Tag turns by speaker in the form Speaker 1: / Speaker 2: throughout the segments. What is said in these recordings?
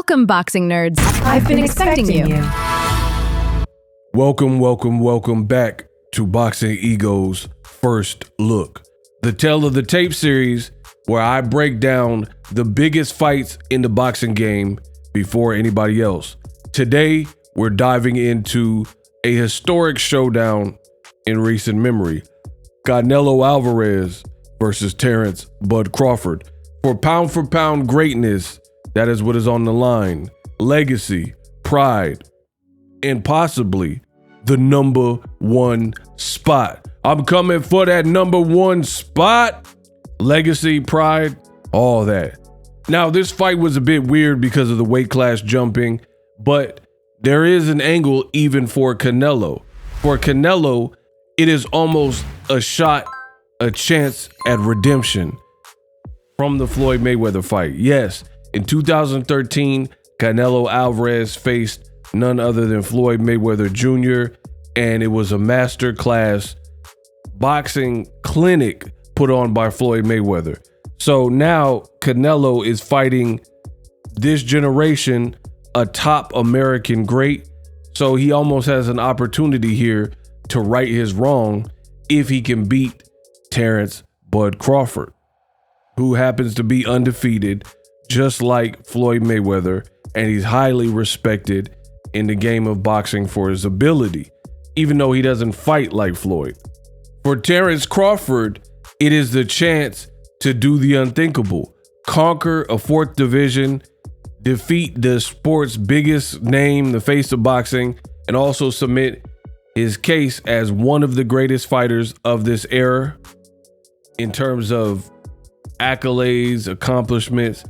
Speaker 1: Welcome, boxing nerds. I've been expecting you.
Speaker 2: Welcome back to Boxing Ego's First Look, the Tale of the Tape series where I break down the biggest fights in the boxing game before anybody else. Today, we're diving into a historic showdown in recent memory. Canelo Alvarez versus Terence Bud Crawford. For pound greatness, that is what is on the line. Legacy, pride, and possibly the #1 spot. I'm coming for that #1 spot. Legacy, pride, all that. Now, this fight was a bit weird because of the weight class jumping, but there is an angle even for Canelo. For Canelo, it is almost a shot, a chance at redemption from the Floyd Mayweather fight. Yes, in 2013, Canelo Alvarez faced none other than Floyd Mayweather Jr., and it was a master class boxing clinic put on by Floyd Mayweather. So now Canelo is fighting this generation, a top American great. So he almost has an opportunity here to right his wrong if he can beat Terence Bud Crawford, who happens to be undefeated, just like Floyd Mayweather, and he's highly respected in the game of boxing for his ability, even though he doesn't fight like Floyd. For Terence Crawford, it is the chance to do the unthinkable, conquer a 4th division, defeat the sport's biggest name, the face of boxing, and also submit his case as one of the greatest fighters of this era in terms of accolades, accomplishments.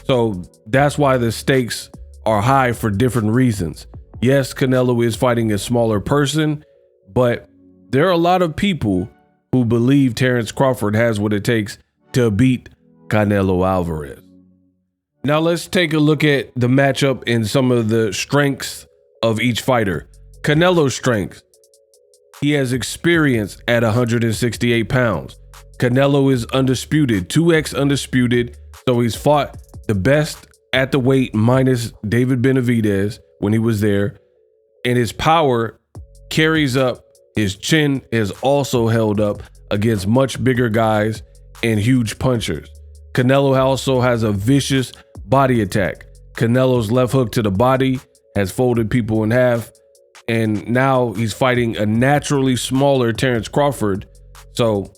Speaker 2: So that's why the stakes are high for different reasons. Yes, Canelo is fighting a smaller person, but there are a lot of people who believe Terence Crawford has what it takes to beat Canelo Alvarez. Now let's take a look at the matchup and some of the strengths of each fighter. Canelo's strengths. He has experience at 168 pounds. Canelo is undisputed, 2x undisputed, so he's fought the best at the weight minus David Benavidez when he was there, and his power carries up. His chin is also held up against much bigger guys and huge punchers. Canelo also has a vicious body attack. Canelo's left hook to the body has folded people in half, and now he's fighting a naturally smaller Terence Crawford, so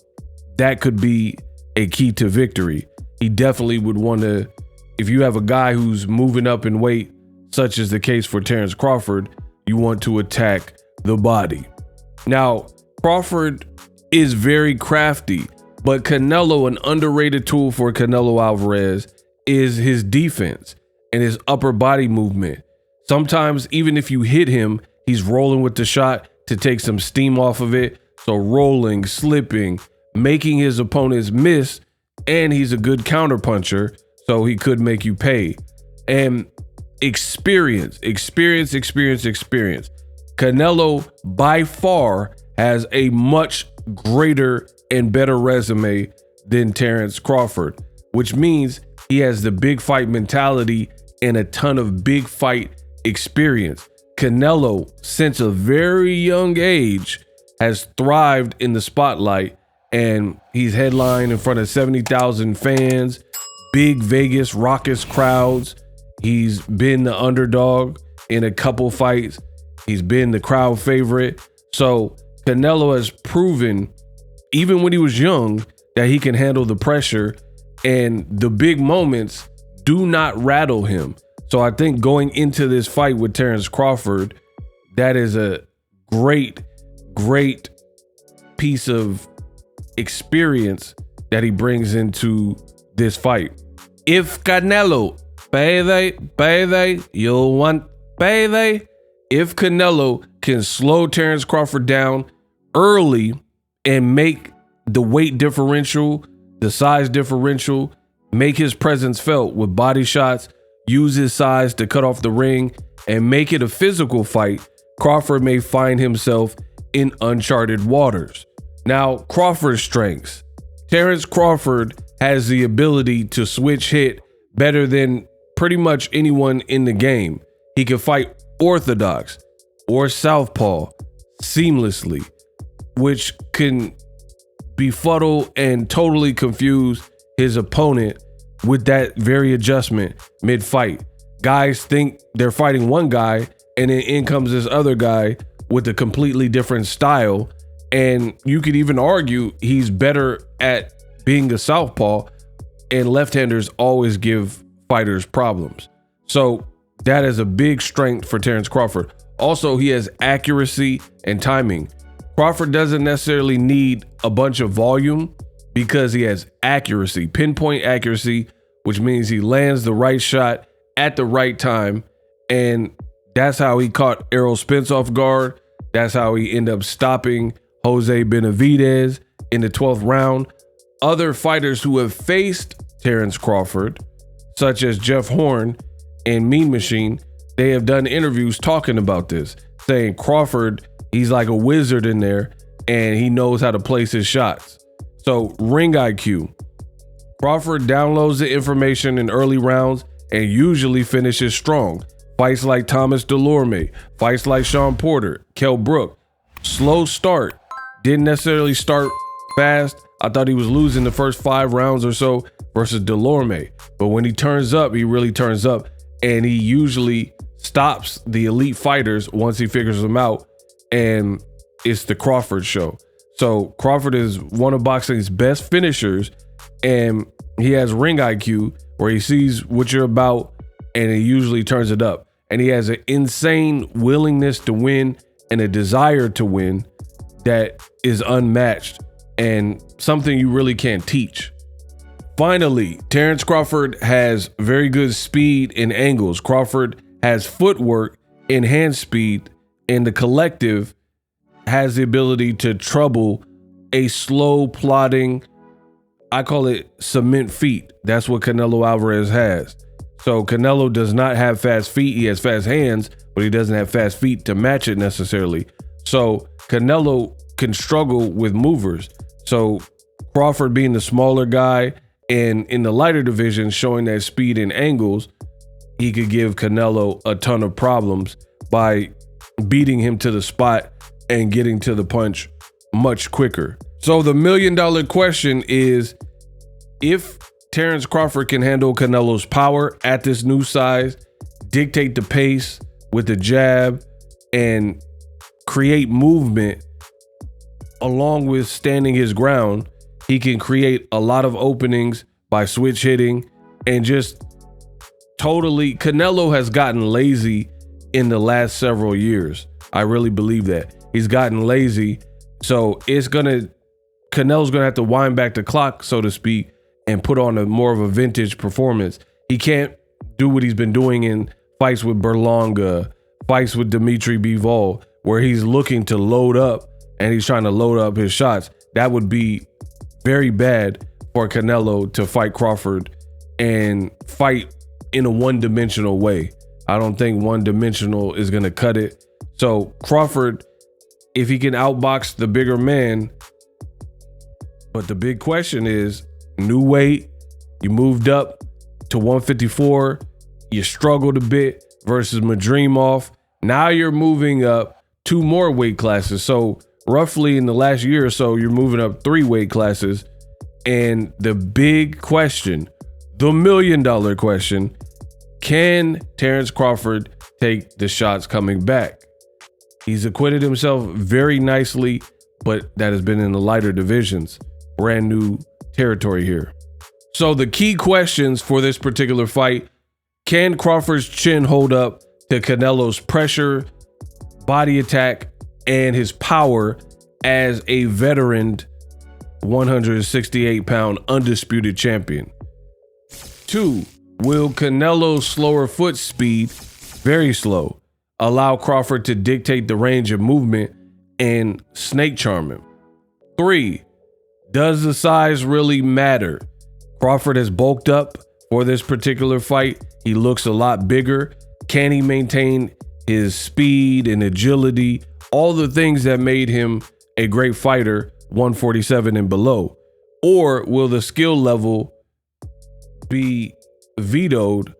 Speaker 2: that could be a key to victory. He definitely would want to, if you have a guy who's moving up in weight, such as the case for Terence Crawford, you want to attack the body. Now, Crawford is very crafty, but Canelo, an underrated tool for Canelo Alvarez, is his defense and his upper body movement. Sometimes, even if you hit him, he's rolling with the shot to take some steam off of it. So rolling, slipping, making his opponents miss, and he's a good counter puncher, so he could make you pay. And experience. Canelo by far has a much greater and better resume than Terence Crawford, which means he has the big fight mentality and a ton of big fight experience. Canelo, since a very young age, has thrived in the spotlight, and he's headlined in front of 70,000 fans, big Vegas raucous crowds. He's been the underdog in a couple fights. He's been the crowd favorite. So Canelo has proven, even when he was young, that he can handle the pressure, and the big moments do not rattle him. So I think going into this fight with Terence Crawford, that is a great piece of experience that he brings into this fight. If Canelo, you'll want payday. If Canelo can slow Terence Crawford down early and make the weight differential, the size differential, make his presence felt with body shots, use his size to cut off the ring, and make it a physical fight, Crawford may find himself in uncharted waters. Now, Crawford's strengths. Terence Crawford has the ability to switch hit better than pretty much anyone in the game. He can fight orthodox or southpaw seamlessly, which can befuddle and totally confuse his opponent with that very adjustment mid-fight. Guys think they're fighting one guy, and then in comes this other guy with a completely different style. And you could even argue he's better at being a southpaw, and left-handers always give fighters problems. So that is a big strength for Terence Crawford. Also, he has accuracy and timing. Crawford doesn't necessarily need a bunch of volume because he has accuracy, pinpoint accuracy, which means he lands the right shot at the right time. And that's how he caught Errol Spence off guard. That's how he ended up stopping Jose Benavidez in the 12th round. Other fighters who have faced Terence Crawford, such as Jeff Horn and Mean Machine, they have done interviews talking about this, saying Crawford, he's like a wizard in there and he knows how to place his shots. So ring IQ. Crawford downloads the information in early rounds and usually finishes strong. Fights like Thomas Delorme, fights like Sean Porter, Kell Brook. Slow start. Didn't necessarily start fast. I thought he was losing the first 5 rounds or so versus Delorme. But when he turns up, he really turns up. And he usually stops the elite fighters once he figures them out. And it's the Crawford show. So Crawford is one of boxing's best finishers. And he has ring IQ where he sees what you're about and he usually turns it up. And he has an insane willingness to win and a desire to win that is unmatched and something you really can't teach. Finally, Terence Crawford has very good speed and angles. Crawford has footwork and hand speed, and the collective has the ability to trouble a slow plodding, I call it cement feet. That's what Canelo Alvarez has. So Canelo does not have fast feet. He has fast hands, but he doesn't have fast feet to match it necessarily. So Canelo can struggle with movers. So Crawford being the smaller guy and in the lighter division showing that speed and angles, he could give Canelo a ton of problems by beating him to the spot and getting to the punch much quicker. So the $1 million question is, if Terence Crawford can handle Canelo's power at this new size, dictate the pace with the jab, and create movement along with standing his ground, he can create a lot of openings by switch hitting and just totally. Canelo has gotten lazy in the last several years. I really believe that. He's gotten lazy. So Canelo's gonna have to wind back the clock, so to speak, and put on more of a vintage performance. He can't do what he's been doing in fights with Berlanga, fights with Dimitri Bivol, where he's looking to load up and he's trying to load up his shots. That would be very bad for Canelo to fight Crawford and fight in a one-dimensional way. I don't think one-dimensional is gonna cut it. So Crawford, if he can outbox the bigger man, but the big question is, new weight, you moved up to 154, you struggled a bit versus Madrimov. Now you're moving up 2 more weight classes. So roughly in the last year or so, you're moving up 3 weight classes. And the big question, the $1 million question, can Terence Crawford take the shots coming back? He's acquitted himself very nicely, but that has been in the lighter divisions. Brand new territory here. So the key questions for this particular fight: can Crawford's chin hold up to Canelo's pressure, body attack, and his power as a veteran 168-pound undisputed champion? 2, will Canelo's slower foot speed, very slow, allow Crawford to dictate the range of movement and snake charm him? 3, does the size really matter? Crawford has bulked up for this particular fight. He looks a lot bigger. Can he maintain his speed and agility, all the things that made him a great fighter, 147 and below? Or will the skill level be vetoed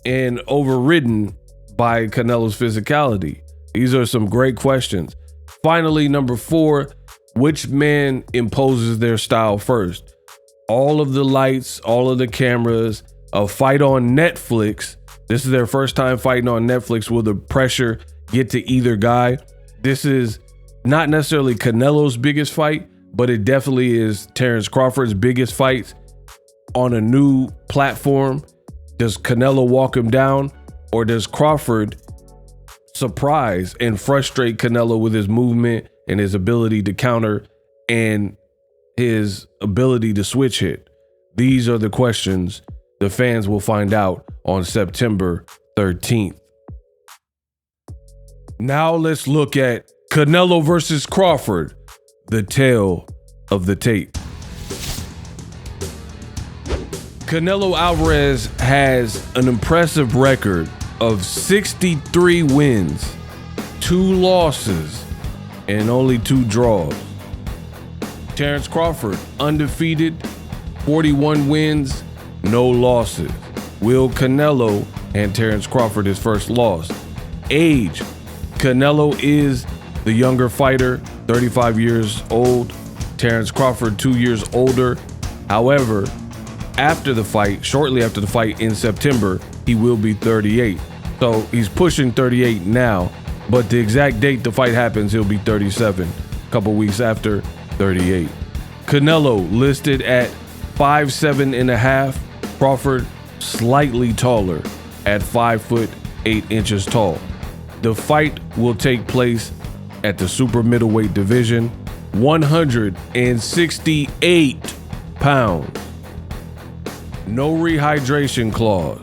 Speaker 2: and overridden by Canelo's physicality? These are some great questions. Finally, number 4, which man imposes their style first? All of the lights, all of the cameras, a fight on Netflix. This is their first time fighting on Netflix. Will the pressure get to either guy? This is not necessarily Canelo's biggest fight, but it definitely is Terence Crawford's biggest fight on a new platform. Does Canelo walk him down, or does Crawford surprise and frustrate Canelo with his movement and his ability to counter and his ability to switch hit? These are the questions the fans will find out on September 13th. Now let's look at Canelo versus Crawford, the tale of the tape. Canelo Alvarez has an impressive record of 63 wins, 2 losses, and only 2 draws. Terence Crawford, undefeated, 41 wins, no losses. Will Canelo and Terence Crawford his first loss? Age, Canelo is the younger fighter, 35 years old. Terence Crawford, 2 years older. However, after the fight, shortly after the fight in September, he will be 38. So he's pushing 38 now, but the exact date the fight happens, he'll be 37, a couple weeks after 38. Canelo listed at 5'7.5", Crawford slightly taller at 5'8" tall. The fight will take place at the super middleweight division, 168 pounds. No rehydration clause,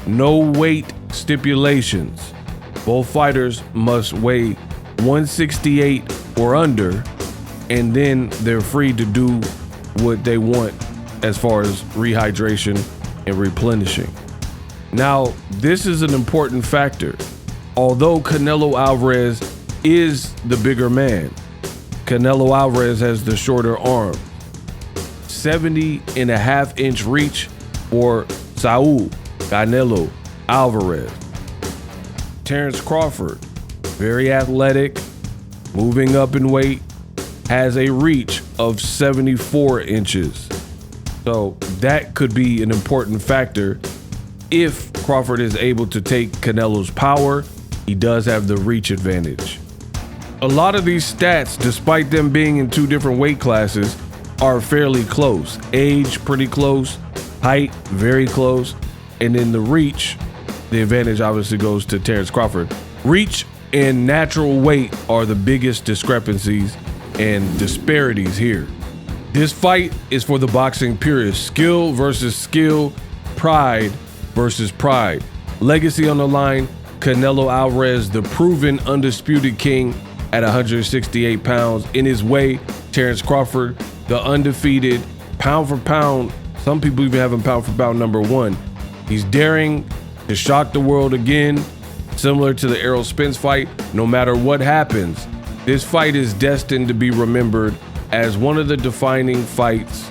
Speaker 2: no weight stipulations. Both fighters must weigh 168 or under, and then they're free to do what they want as far as rehydration and replenishing. Now, this is an important factor. Although Canelo Alvarez is the bigger man, Canelo Alvarez has the shorter arm. 70.5-inch reach for SAUL Canelo Alvarez. Terence Crawford, very athletic, moving up in weight, has a reach of 74 inches. So that could be an important factor. If Crawford is able to take Canelo's power, he does have the reach advantage. A lot of these stats, despite them being in 2 different weight classes, are fairly close. Age, pretty close. Height, very close. And then the reach, the advantage obviously goes to Terence Crawford. Reach and natural weight are the biggest discrepancies and disparities here. This fight is for the boxing purists. Skill versus skill, pride versus pride. Legacy on the line, Canelo Alvarez, the proven undisputed king at 168 pounds. In his way, Terence Crawford, the undefeated, pound for pound, some people even have him pound for pound #1. He's daring to shock the world again, similar to the Errol Spence fight. No matter what happens, this fight is destined to be remembered as one of the defining fights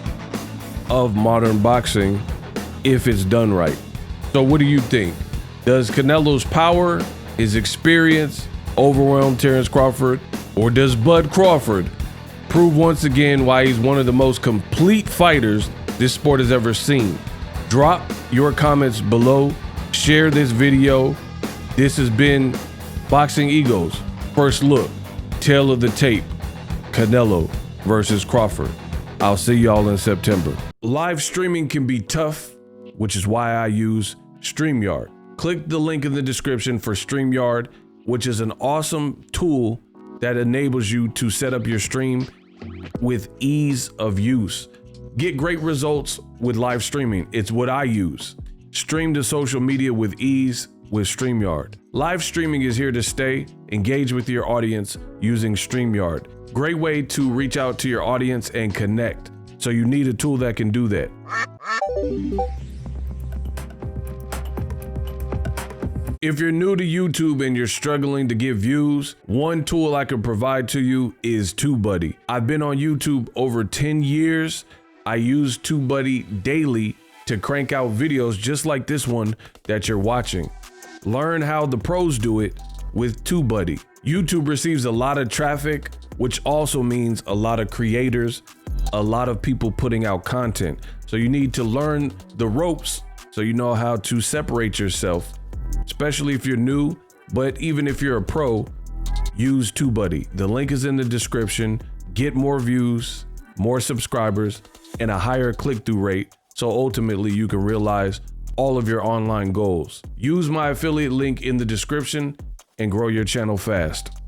Speaker 2: of modern boxing if it's done right. So what do you think? Does Canelo's power, his experience, overwhelm Terence Crawford? Or does Bud Crawford prove once again why he's one of the most complete fighters this sport has ever seen? Drop your comments below. Share this video. This has been Boxing Ego's first look, tale of the tape, Canelo versus Crawford. I'll see y'all in September. Live streaming can be tough, which is why I use StreamYard. Click the link in the description for StreamYard, which is an awesome tool that enables you to set up your stream with ease of use. Get great results with live streaming. It's what I use. Stream to social media with ease with StreamYard. Live streaming is here to stay. Engage with your audience using StreamYard. Great way to reach out to your audience and connect. So you need a tool that can do that. If you're new to YouTube and you're struggling to get views, one tool I can provide to you is TubeBuddy. I've been on YouTube over 10 years. I use TubeBuddy daily to crank out videos just like this one that you're watching. Learn how the pros do it with TubeBuddy. YouTube receives a lot of traffic, which also means a lot of creators, a lot of people putting out content. So you need to learn the ropes so you know how to separate yourself, especially if you're new, but even if you're a pro, use TubeBuddy. The link is in the description. Get more views, more subscribers, and a higher click-through rate, so ultimately you can realize all of your online goals. Use my affiliate link in the description and grow your channel fast.